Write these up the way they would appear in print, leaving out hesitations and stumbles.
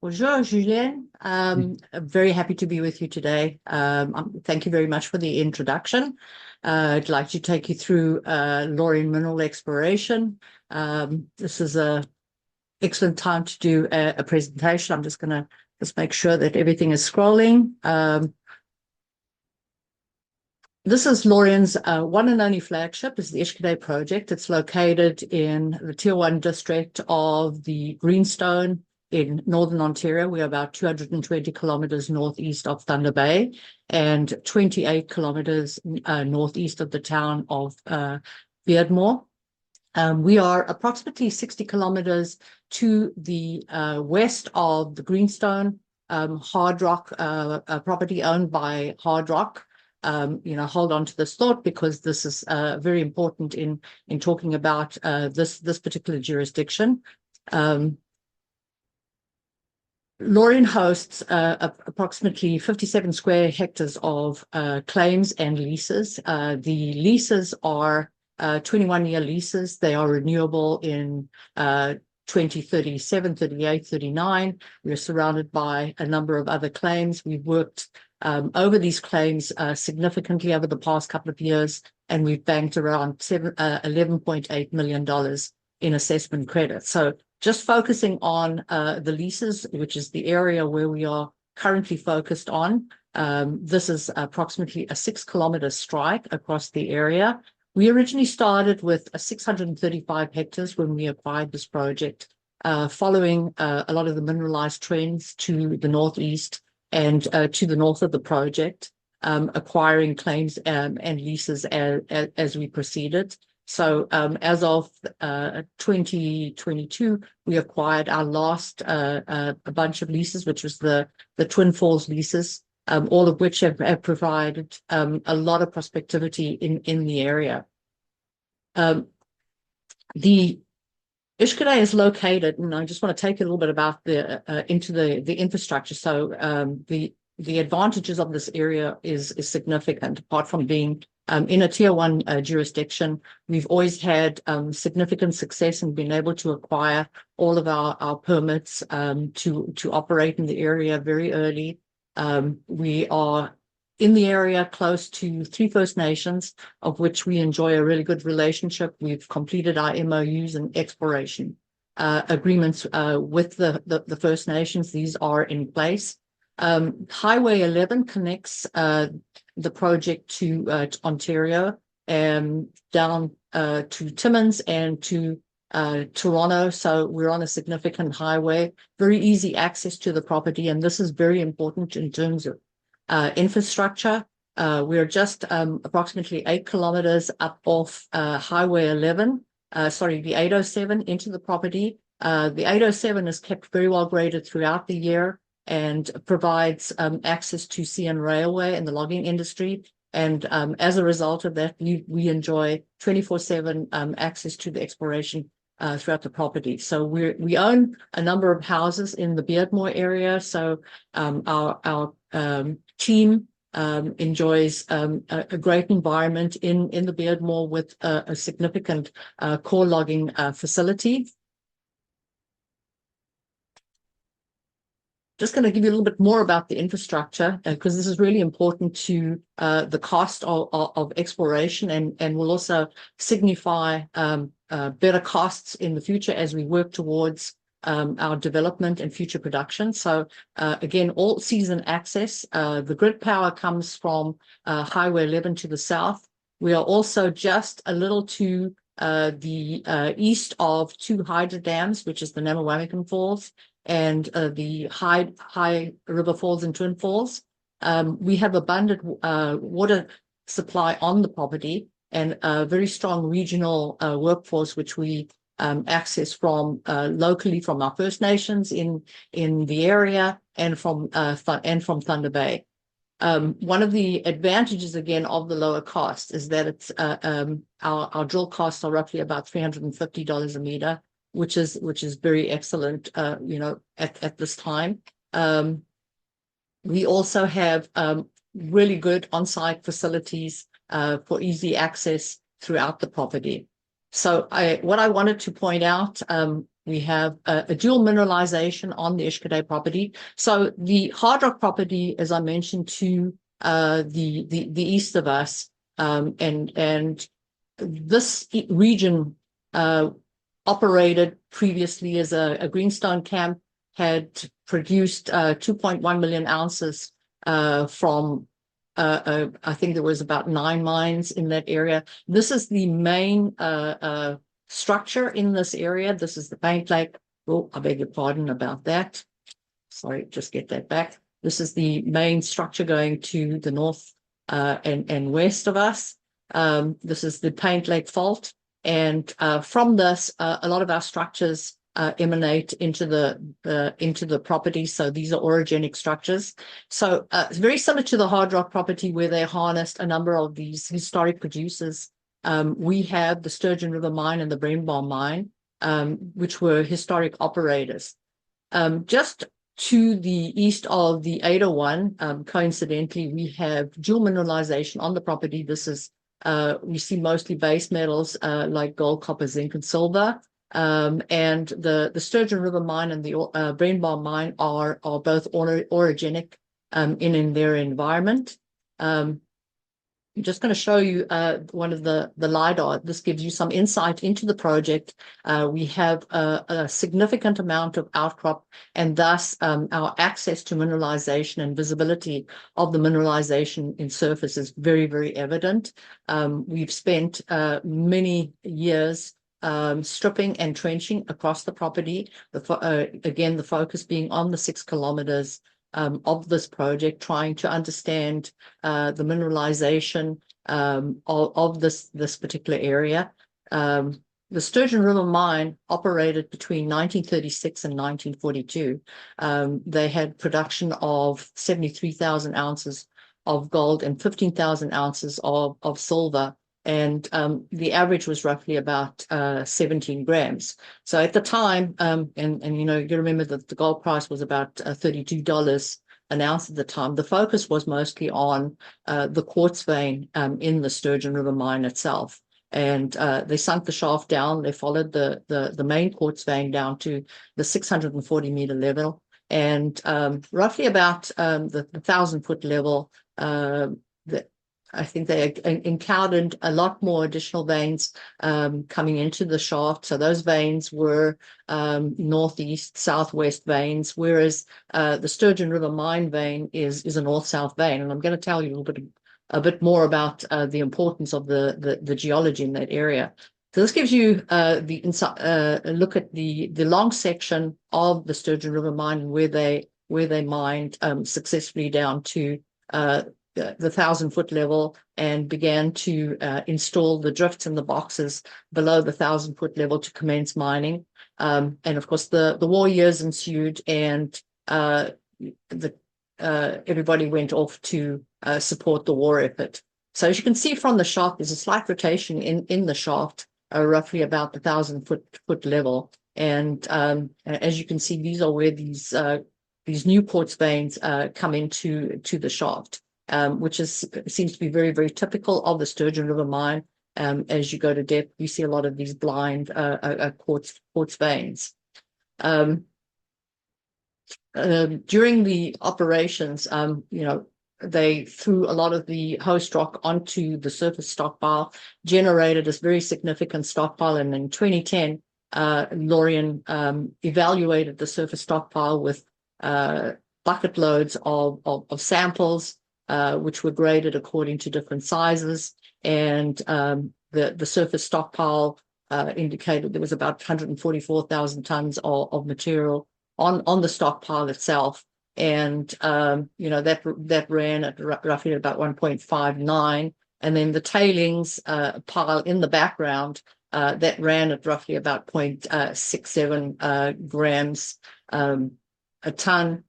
Bonjour, Julien. I'm very happy to be with you today. Thank you very much for the introduction. I'd like to take you through Laurion mineral exploration. This is an excellent time to do a presentation. I'm just going to make sure that everything is scrolling. This is Laurion's one and only flagship, is the Ishkade project. It's located in the Tier 1 district of the Greenstone in Northern Ontario. We are about 220 kilometers northeast of Thunder Bay and 28 kilometers northeast of the town of Beardmore. We are approximately 60 kilometers to the west of the Greenstone hard rock property owned by Hard Rock. Hold on to this thought because this is very important in talking about this particular jurisdiction. Laurion hosts approximately 57 square hectares of claims and leases. The leases are 21-year leases. They are renewable in 2037, 38, 39. We're surrounded by a number of other claims. We've worked over these claims significantly over the past couple of years, and we've banked around $11.8 million in assessment credit. So just focusing on the leases, which is the area where we are currently focused on, this is approximately a 6-kilometer strike across the area. We originally started with 635 hectares when we acquired this project, following a lot of the mineralized trends to the northeast and to the north of the project, acquiring claims and leases as we proceeded. So as of 2022, we acquired our last a bunch of leases, which was the Twin Falls leases, all of which have provided a lot of prospectivity in the area. The Ishkade is located, and I just want to take a little bit about into the infrastructure. So the advantages of this area is significant. Apart from being in a Tier 1 jurisdiction, we've always had significant success in being able to acquire all of our permits to operate in the area very early. We are in the area close to 3 First Nations, of which we enjoy a really good relationship. We've completed our MOUs and exploration agreements with the First Nations. These are in place. Highway 11 connects the project to Ontario and down to Timmins and to Toronto. So we're on a significant highway, very easy access to the property. And this is very important in terms of infrastructure. We're just approximately 8 kilometers up off Highway 11, the 807 into the property. The 807 is kept very well graded throughout the year and provides access to CN Railway and the logging industry. And as a result of that, we enjoy 24/7 access to the exploration throughout the property. So we own a number of houses in the Beardmore area. So our team enjoys a great environment in the Beardmore with a significant core logging facility. Just going to give you a little bit more about the infrastructure because this is really important to the cost of exploration and will also signify better costs in the future as we work towards our development and future production. So again, all season access. The grid power comes from Highway 11 to the south. We are also just a little to the east of 2 hydro dams, which is the Namawamikan Falls and the High River Falls and Twin Falls. We have abundant water supply on the property and a very strong regional workforce, which we access from locally from our First Nations in the area and from Thunder Bay. One of the advantages again of the lower cost is that it's our drill costs are roughly about $350 a meter, which is very excellent, at this time. We also have really good on-site facilities for easy access throughout the property. So what I wanted to point out We have a dual mineralization on the Ishkade property. So the hard rock property, as I mentioned, to the east of us, and this region operated previously as a greenstone camp, had produced 2.1 million ounces from I think there was about 9 mines in that area. This is the main structure in this area. This is the Paint Lake. Oh, I beg your pardon about that. Sorry, just get that back. This is the main structure going to the north and west of us. This is the Paint Lake Fault. And from this, a lot of our structures emanate into the property. So these are orogenic structures. So it's very similar to the hard rock property where they harnessed a number of these historic producers. We have the Sturgeon River Mine and the Brennbaum Mine, which were historic operators. Just to the east of the 801, coincidentally, we have dual mineralization on the property. This is we see mostly base metals like gold, copper, zinc, and silver. And the Sturgeon River Mine and the Brennbaum Mine are both orogenic in their environment. I'm just going to show you one of the LiDAR. This gives you some insight into the project. We have a significant amount of outcrop, and thus our access to mineralization and visibility of the mineralization in surface is very, very evident. We've spent many years stripping and trenching across the property. Again, the focus being on the 6 kilometers of this project, trying to understand the mineralization of this particular area. The Sturgeon River Mine operated between 1936 and 1942. They had production of 73,000 ounces of gold and 15,000 ounces of silver. And the average was roughly about 17 grams. So at the time, and you know, you remember that the gold price was about $32 an ounce at the time. The focus was mostly on the quartz vein in the Sturgeon River Mine itself. And they sunk the shaft down. They followed the main quartz vein down to the 640-meter level. And roughly about the 1,000-foot level, I think they encountered a lot more additional veins coming into the shaft. So those veins were northeast, southwest veins, whereas the Sturgeon River Mine vein is a north-south vein. And I'm going to tell you a bit more about the importance of the geology in that area. So this gives you a look at the long section of the Sturgeon River Mine and where they mined successfully down to the 1,000-foot level and began to install the drifts and the boxes below the 1,000-foot level to commence mining. And of course, the war years ensued, and everybody went off to support the war effort. So as you can see from the shaft, there's a slight rotation in the shaft, roughly about the 1,000-foot level. And as you can see, these are where these new quartz veins come into the shaft. Which seems to be very, very typical of the Sturgeon River Mine. As you go to depth, you see a lot of these blind quartz veins. During the operations, you know, they threw a lot of the host rock onto the surface stockpile, generated this very significant stockpile, and in 2010, Laurion evaluated the surface stockpile with bucket loads of samples, which were graded according to different sizes, and the surface stockpile indicated there was about 144,000 tons of material on the stockpile itself, and you know, that ran at roughly about 1.59, and then the tailings pile in the background that ran at roughly about 0.67 grams a ton.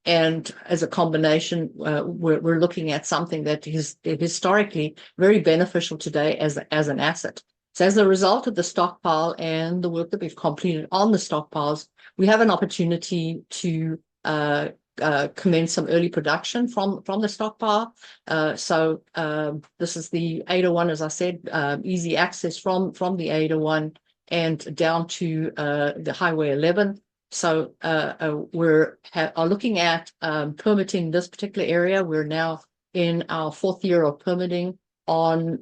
And as a combination, we're looking at something that is historically very beneficial today as an asset. So as a result of the stockpile and the work that we've completed on the stockpiles, we have an opportunity to commence some early production from the stockpile. So this is the 801, as I said, easy access from the 801. and down to the Highway 11. So are looking at permitting this particular area. We're now in our 4th year of permitting on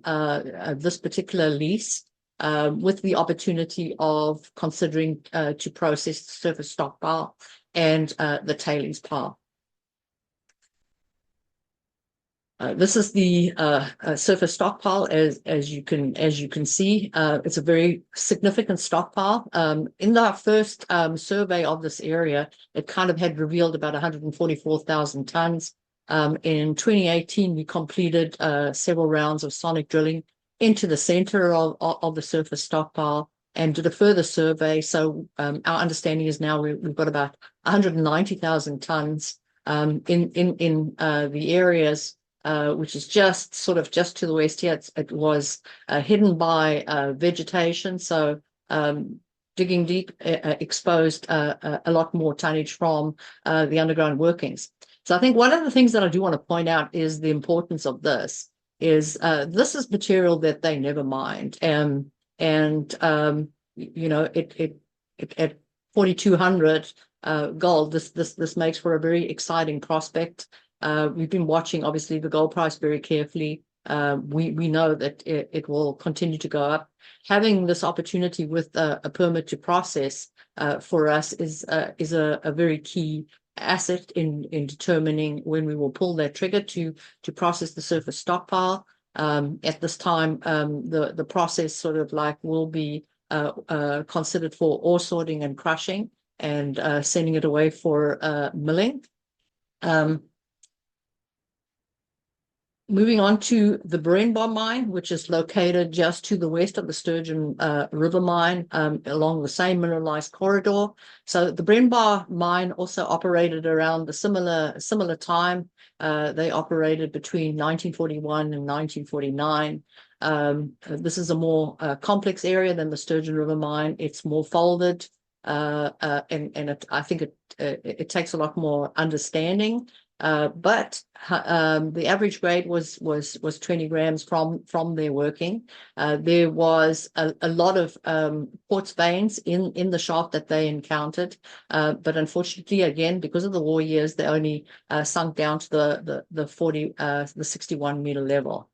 this particular lease, with the opportunity of considering to process the surface stockpile and the tailings pile. This is the surface stockpile, as you can see. It's a very significant stockpile. In our first survey of this area, it kind of had revealed about 144,000 tons. In 2018, we completed several rounds of sonic drilling into the center of the surface stockpile and did a further survey. So our understanding is now we've got about 190,000 tons in the areas. Which is just to the west here. It was hidden by vegetation, so digging deep exposed a lot more tonnage from the underground workings. So I think one of the things that I do want to point out is the importance of this is material that they never mined, and you know, it at 4,200 gold, this makes for a very exciting prospect. We've been watching, obviously, the gold price very carefully. We know that it will continue to go up. Having this opportunity with a permit to process for us is a very key asset in determining when we will pull that trigger to process the surface stockpile. At this time, the process sort of like will be considered for ore sorting and crushing and sending it away for milling. Moving on to the Brandbar mine, which is located just to the west of the Sturgeon River mine, along the same mineralized corridor. So the Brandbar mine also operated around the similar time. They operated between 1941 and 1949. This is a more complex area than the Sturgeon River mine. It's more folded, and I think it takes a lot more understanding. But the average grade was 20 grams from their working. There was a lot of quartz veins in the shaft that they encountered, but unfortunately, again, because of the war years, they only sunk down to the 61 meter level.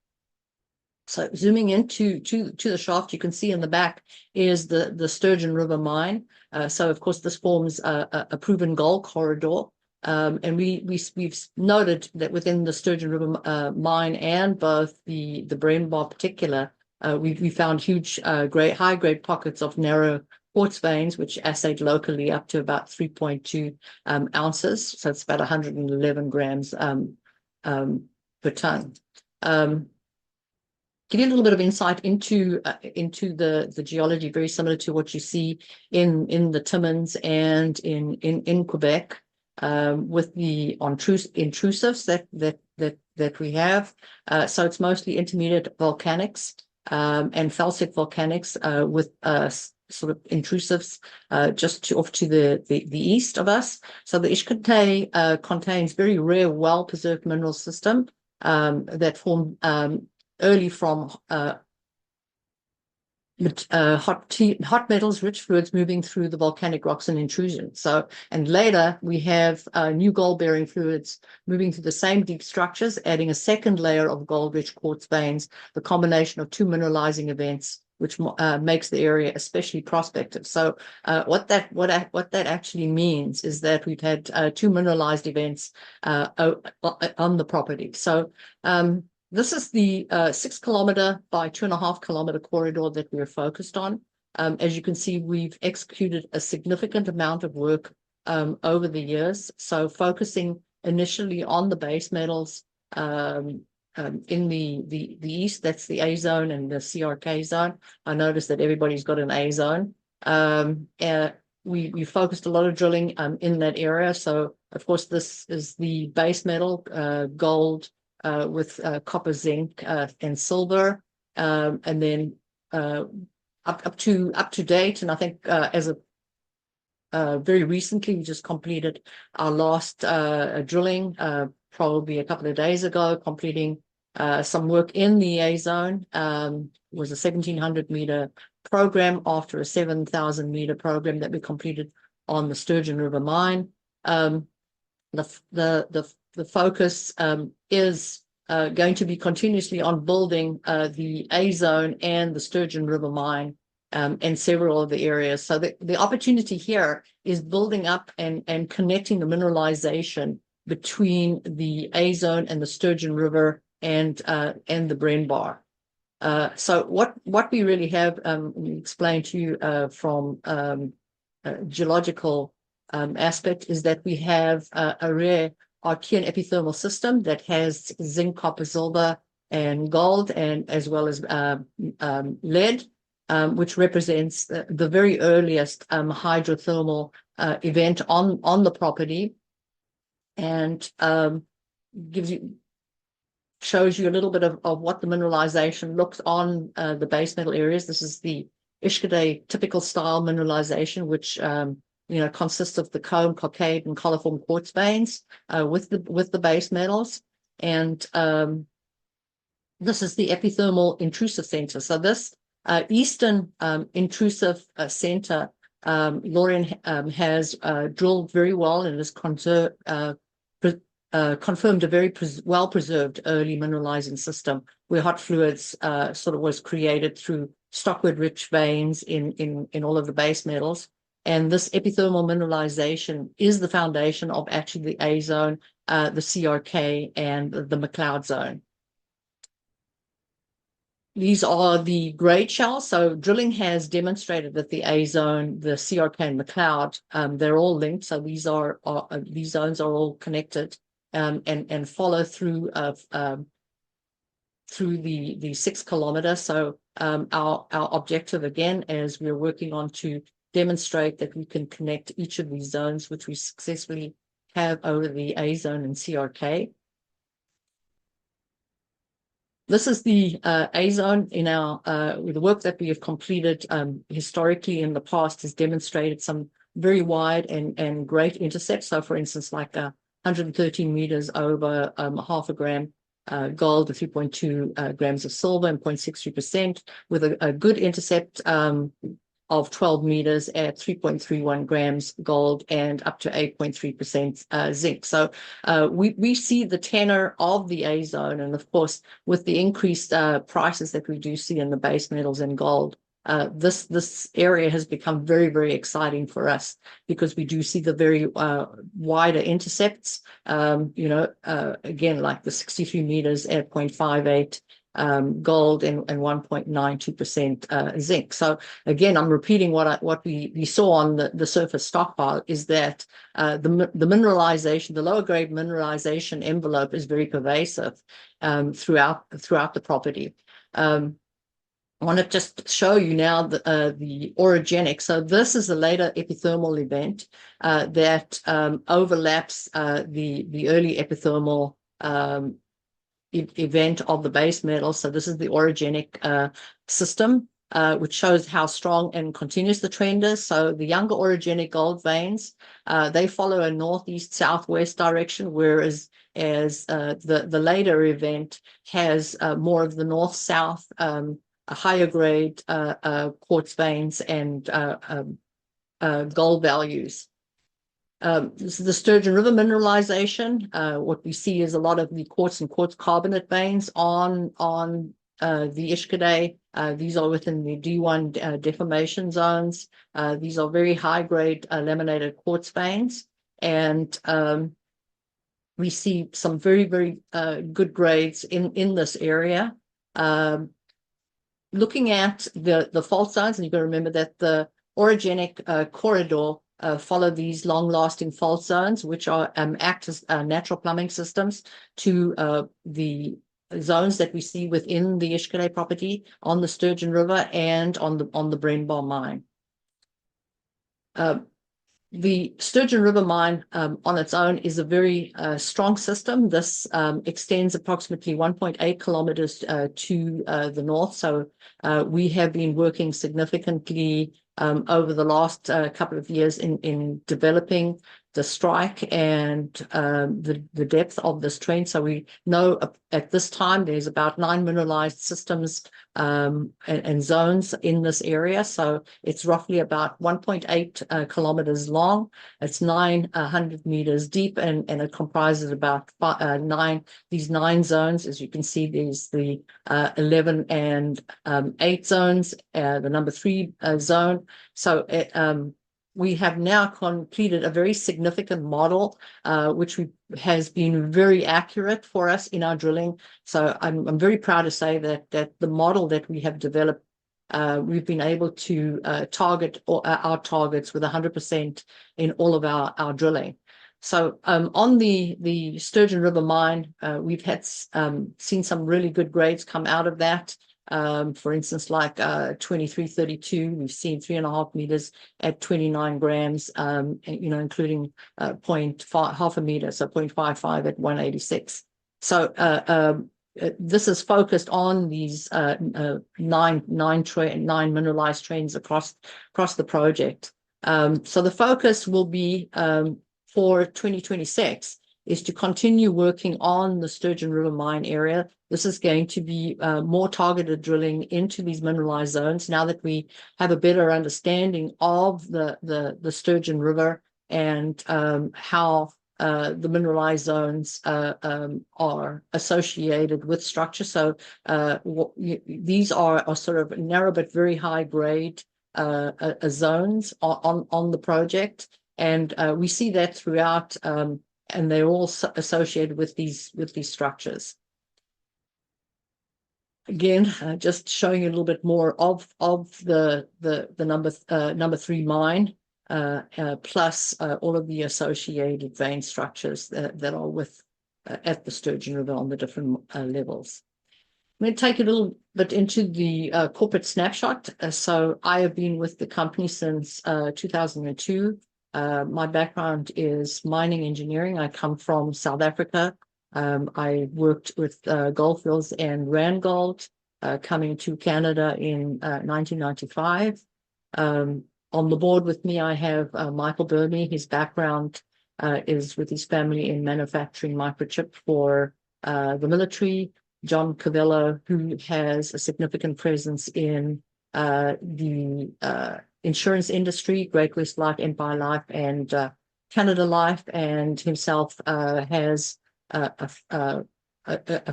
So zooming into the shaft, you can see in the back is the Sturgeon River mine. So of course, this forms a proven gold corridor. And we've noted that within the Sturgeon River mine and both the Brandbar particular, we found huge high grade pockets of narrow quartz veins, which assayed locally up to about 3.2 ounces. So it's about 111 grams per ton. Give you a little bit of insight into the geology, very similar to what you see in the Timmins and in Quebec. With the intrusives that we have. So it's mostly intermediate volcanics and felsic volcanics with sort of intrusives just off to the east of us. So the Ishkantay contains very rare, well-preserved mineral system that formed early from hot metals, rich fluids moving through the volcanic rocks and intrusion. So, and later we have new gold-bearing fluids moving through the same deep structures, adding a second layer of gold-rich quartz veins, the combination of two mineralizing events, which makes the area especially prospective. So, what that actually means is that we've had two mineralized events on the property. So, this is the 6 kilometer by 2.5 kilometer corridor that we're focused on. As you can see, we've executed a significant amount of work over the years. So focusing initially on the base metals in the east, that's the A zone and the CRK zone. I noticed that everybody's got an A zone. We focused a lot of drilling in that area. So of course, this is the base metal, gold, with copper, zinc, and silver, and then up to date. And I think as of very recently, we just completed our last drilling, probably a couple of days ago, completing some work in the A zone. Was a 1,700 meter program after a 7,000 meter program that we completed on the Sturgeon River mine. The focus is going to be continuously on building the A zone and the Sturgeon River mine and several of the areas. So the opportunity here is building up and connecting the mineralization between the A zone and the Sturgeon River and the Bren Bar. So what we really have explained to you from geological aspect is that we have a rare Archean epithermal system that has zinc, copper, silver, and gold, and as well as lead, which represents the very earliest hydrothermal event on the property, and shows you a little bit of what the mineralization looks on the base metal areas. This is the Ishkade typical style mineralization, which consists of the comb, cockade, and coliform quartz veins with the base metals. And this is the epithermal intrusive center. So this eastern intrusive center, Laurion has drilled very well and has confirmed a very well-preserved early mineralizing system where hot fluids sort of was created through stockwood-rich veins in all of the base metals. And this epithermal mineralization is the foundation of actually the A zone, the CRK, and the McLeod zone. These are the grade shells. So drilling has demonstrated that the A zone, the CRK, and McLeod, they're all linked. So these zones are all connected and follow through through the 6 kilometers. So our objective again, as we're working on to demonstrate that we can connect each of these zones, which we successfully have over the A zone and CRK. This is the A zone in our the work that we have completed historically in the past has demonstrated some very wide and great intercepts. So for instance, like 113 meters over half a gram gold, 3.2 grams of silver, and 0.63%, with a good intercept of 12 meters at 3.31 grams gold and up to 8.3% zinc. So we see the tenor of the A zone, and of course, with the increased prices that we do see in the base metals and gold, this area has become very, very exciting for us because we do see the very wider intercepts, again, like the 63 meters at 0.58 gold and 1.92% zinc. So again, I'm repeating what we saw on the surface stockpile is that the mineralization, the lower grade mineralization envelope is very pervasive throughout the property. I want to just show you now the orogenic. So this is a later epithermal event that overlaps the early epithermal event of the base metal. So this is the orogenic system, which shows how strong and continuous the trend is. So the younger orogenic gold veins, they follow a northeast-southwest direction, whereas the later event has more of the north-south, higher grade quartz veins and gold values. This is the Sturgeon River mineralization. What we see is a lot of the quartz and quartz carbonate veins on the Ishkade. These are within the D1 deformation zones. These are very high grade laminated quartz veins, and we see some very, very good grades in this area. Looking at the fault zones, and you've got to remember that the orogenic corridor follow these long-lasting fault zones, which are act as natural plumbing systems to the zones that we see within the Ishkade property on the Sturgeon River and on the Bren Bar mine. The Sturgeon River mine on its own is a very strong system. This extends approximately 1.8 kilometers to the north. So we have been working significantly over the last couple of years in developing the strike and the depth of this trend. So we know at this time there's about 9 mineralized systems and zones in this area. So it's roughly about 1.8 kilometers long. It's 900 meters deep, and it comprises about these 9 zones. As you can see, there's the 11 and 8 zones, the number 3 zone. So we have now completed a very significant model, which has been very accurate for us in our drilling. So I'm very proud to say that the model that we have developed, we've been able to target our targets with 100% in all of our drilling. So on the Sturgeon River mine, we've had seen some really good grades come out of that. For instance, like 2332, we've seen 3.5 meters at 29 grams, including half a meter, so 0.55 at 186. So this is focused on these nine mineralized trends across the project. So the focus will be for 2026 is to continue working on the Sturgeon River mine area. This is going to be more targeted drilling into these mineralized zones now that we have a better understanding of the Sturgeon River and how the mineralized zones are associated with structure. So these are sort of narrow but very high grade zones on the project. And we see that throughout, and they're all associated with these structures. Again, just showing you a little bit more of the number 3 mine, plus all of the associated vein structures that are with at the Sturgeon River on the different levels. I'm going to take a little bit into the corporate snapshot. So I have been with the company since 2002. My background is mining engineering. I come from South Africa. I worked with Goldfields and Randgold, coming to Canada in 1995. On the board with me, I have Michael Burmy. His background is with his family in manufacturing microchip for the military. John Cavello, who has a significant presence in the insurance industry, Great West Life, Empire Life, and Canada Life, and himself has a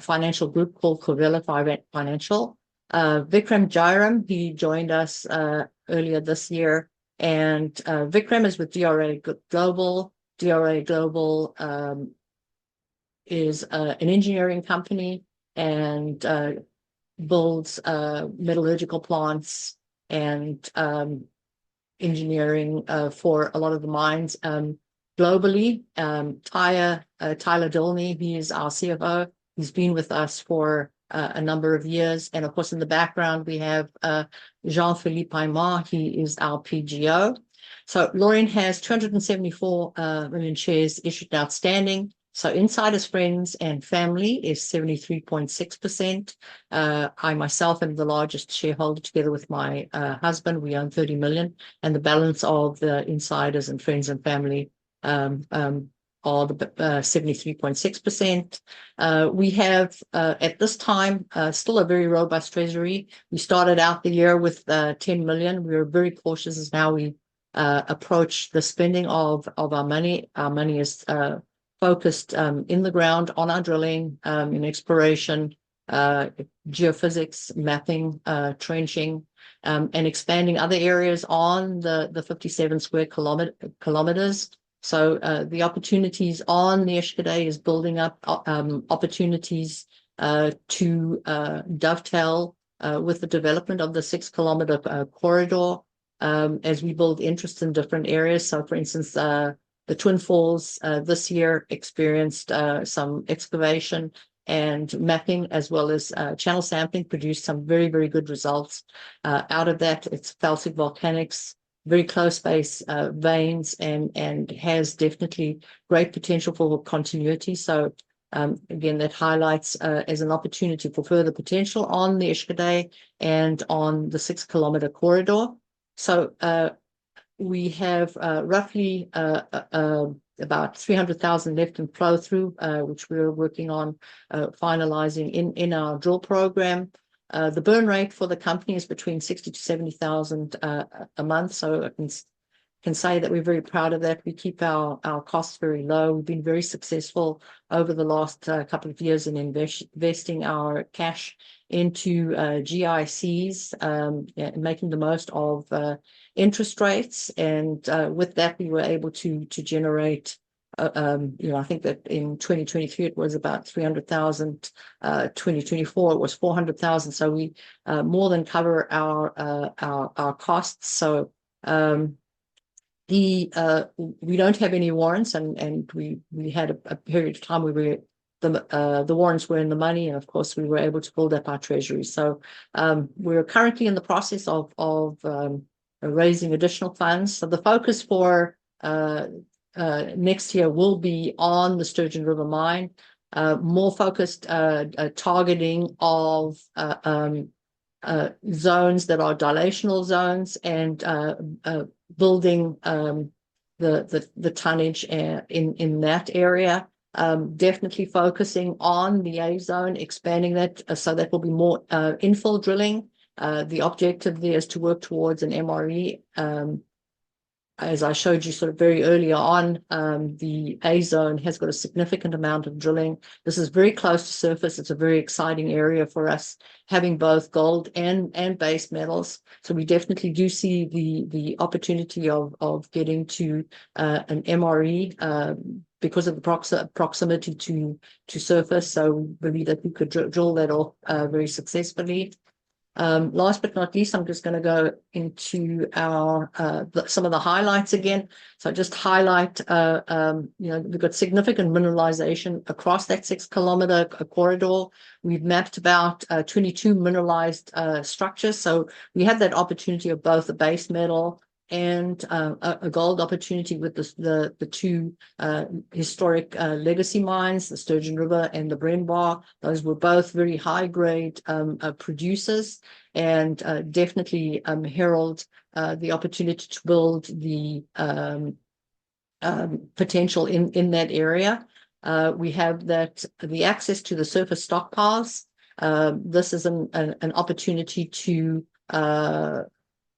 financial group called Cavello Financial. Vikram Jairam, he joined us earlier this year, and Vikram is with DRA Global. DRA Global is an engineering company and builds metallurgical plants and engineering for a lot of the mines globally. Tyler Dilney, he is our CFO. He's been with us for a number of years. And of course, in the background, we have Jean-Philippe Aymar. He is our PGO. So Laurion has 274 million shares issued and outstanding. So insiders, friends, and family is 73.6%. I myself am the largest shareholder together with my husband. We own 30 million, and the balance of the insiders and friends and family are the 73.6%. We have at this time still a very robust treasury. We started out the year with 10 million. We were very cautious as how we approach the spending of our money. Our money is focused in the ground on our drilling, in exploration, geophysics, mapping, trenching, and expanding other areas on the 57 square kilometers. So the opportunities on the Eshkade is building up opportunities to dovetail with the development of the 6-kilometer corridor as we build interest in different areas. So, for instance, the Twin Falls this year experienced some excavation and mapping, as well as channel sampling, produced some very, very good results out of that. It's felsic volcanics, very close space veins, and has definitely great potential for continuity. So again, that highlights as an opportunity for further potential on the Eshkade and on the 6-kilometer corridor. So we have roughly about 300,000 left in flow through, which we're working on finalizing in our drill program. The burn rate for the company is between 60 to 70,000 a month. So I can say that we're very proud of that. We keep our costs very low. We've been very successful over the last couple of years in investing our cash into GICs, making the most of interest rates. And with that, we were able to generate, I think that in 2023, it was about 300,000. 2024, it was 400,000. So we more than cover our costs. So we don't have any warrants, and we had a period of time where the warrants were in the money, and of course we were able to build up our treasury. So we're currently in the process of raising additional funds. So the focus for next year will be on the Sturgeon River mine, more focused targeting of zones that are dilational zones, and building the tonnage in that area. Definitely focusing on the A zone, expanding that, so that will be more infill drilling. The objective there is to work towards an MRE. As I showed you sort of very earlier on, the A zone has got a significant amount of drilling. This is very close to surface. It's a very exciting area for us, having both gold and base metals. So we definitely do see the opportunity of getting to an MRE because of the proximity to surface. So we believe that we could drill that off very successfully. Last but not least, I'm just going to go into our some of the highlights again. So just highlight, we've got significant mineralization across that 6-kilometer corridor. We've mapped about 22 mineralized structures. So we have that opportunity of both a base metal and a gold opportunity with the two historic legacy mines, the Sturgeon River and the Brembar. Those were both very high grade producers, and definitely herald the opportunity to build the potential in that area. We have the access to the surface stockpiles. This is an opportunity to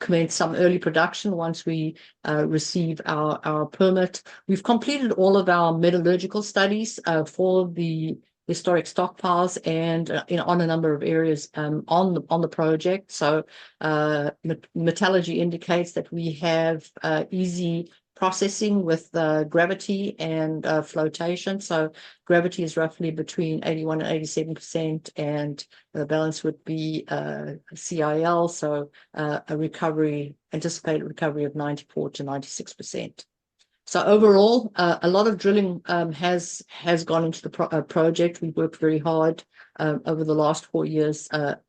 commence some early production once we receive our permit. We've completed all of our metallurgical studies for the historic stockpiles and on a number of areas on the project. So metallurgy indicates that we have easy processing with gravity and flotation. So gravity is roughly between 81 and 87%, and the balance would be CIL, so anticipated recovery of 94 to 96%. So overall, a lot of drilling has gone into the project. We've worked very hard over the last 4 years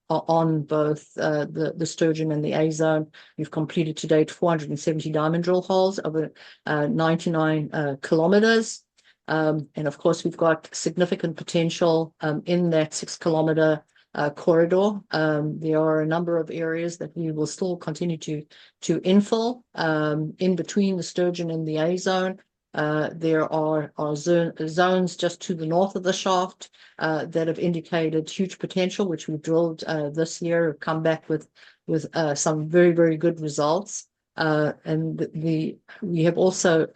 on both the Sturgeon and the A zone. We've completed to date 470 diamond drill holes over 99 kilometers. And of course, we've got significant potential in that 6-kilometer corridor. There are a number of areas that we will still continue to infill in between the Sturgeon and the A zone. There are zones just to the north of the shaft that have indicated huge potential, which we drilled this year, have come back with some very, very good results. And we have also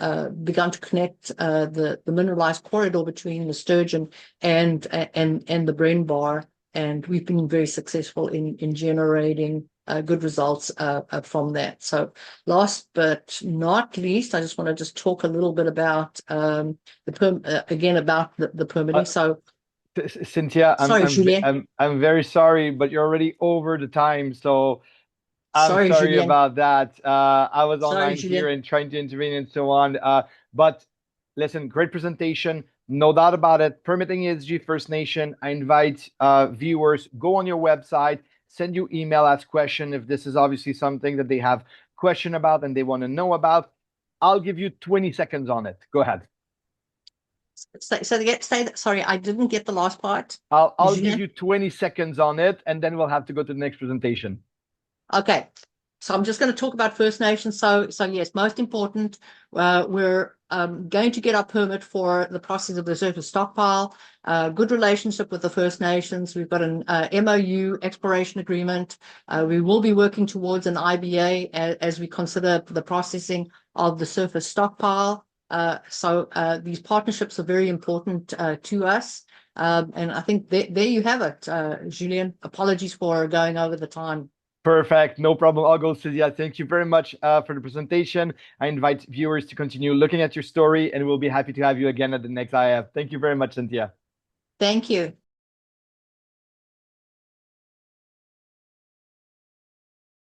begun to connect the mineralized corridor between the Sturgeon and the Brembar, and we've been very successful in generating good results from that. So last but not least, I just want to talk a little bit about the permitting. So Cynthia, sorry, Julien. I'm very sorry, but you're already over the time. So I'm sorry about that. I was online here and trying to intervene and so on. But listen, great presentation. No doubt about it. Permitting ESG First Nation. I invite viewers, go on your website, send you email, ask question if this is obviously something that they have question about and they want to know about. I'll give you 20 seconds on it. Go ahead. Say that. Sorry, I didn't get the last part. I'll give you 20 seconds on it, and then we'll have to go to the next presentation. Okay. So I'm just going to talk about First Nations. So yes, most important, we're going to get our permit for the processing of the surface stockpile. Good relationship with the First Nations. We've got an MOU exploration agreement. We will be working towards an IBA as we consider the processing of the surface stockpile. So these partnerships are very important to us. And I think there you have it, Julian. Apologies for going over the time. Perfect. No problem. I'll go, Cynthia. Thank you very much for the presentation. I invite viewers to continue looking at your story, and we'll be happy to have you again at the next IIF. Thank you very much, Cynthia. Thank you.